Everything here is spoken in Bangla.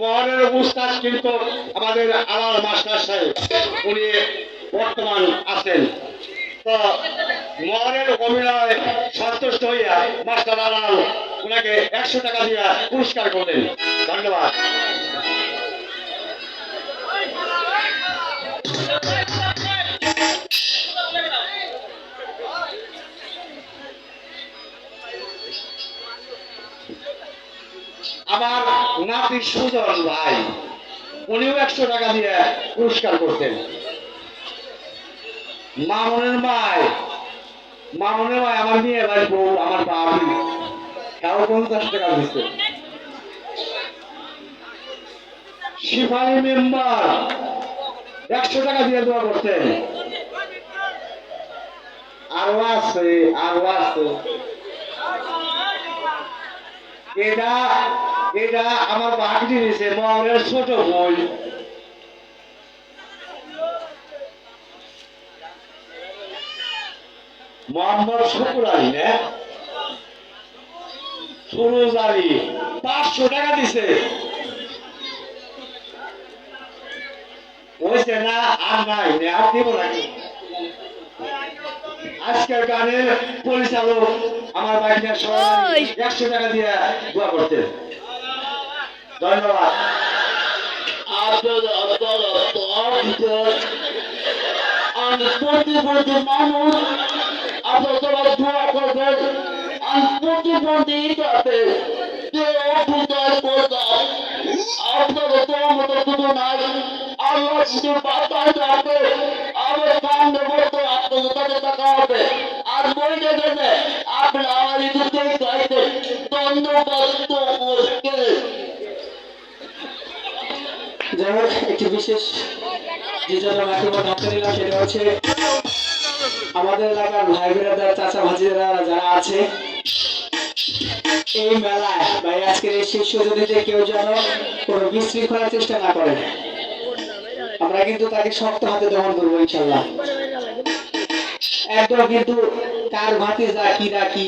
মহলের উস্তাদ কিন্তু আমাদের আলাল মাস্টার সাহেব, উনি বর্তমান আছেন। তো মহলের অভিনয় সন্তুষ্ট হইয়া মাস্টার আলাল ওনাকে 100 টাকা দিয়া পুরস্কার করলেন। ধন্যবাদ। আমার নাতি সুজন ভাই, উনিও 100 টাকা দিয়ে পুরস্কার করতেন। মামনের মায় আমার মেয়ে ভাই বউ, আমার বাবি, তাও 50 টাকা দিচ্ছে। শিফালি মেম্বার 100 টাকা দিয়ে দোয়া করতেন। আরো আছে, আরো আছে। এটা এটা আমার বাগনি দিয়েছে, মামনের ছোট বোন। মোহাম্মদ শুকুর আলী, না সুরুজ আলী 500 টাকা দিছে। হয়েছে না, আর নাই, আর দিব নাকি? আজকের গানের পরিচালক আমার বাইকটা 100 টাকা দিয়ে দোয়া করতেন। ধন্যবাদ। প্রতিবন্ধী মানুষ আপনারা দোয়া করবেন। প্রতিবন্ধী যাতে আপনাদের দোয়া মতো কিছু নাই। আল্লাহ শুধু বাতাস যাবে, আমার সামনে বলতে আপনাদের কাছে টাকা হবে। আর বইতে গেলে আপনি আমার ইতিতেই চাইছেন। ধন্যবাদ। যাই হোক, একটি বিশেষ যে জন্য মাইক্রোফোন হাতে নিলাম সেটা হচ্ছে আমাদের এলাকার ভাই বোনেরা, চাচা ভাজিরা যারা আছে এই মেলায় ভাই আজকের এই শীর্ষ জনিতে কেউ যেন কোনো বিশৃঙ্খলার চেষ্টা না করেন। আমরা কিন্তু তাকে শক্ত হাতে দমন করবো ইনশাল্লাহ। একদম কিন্তু কার ভাতিজা কি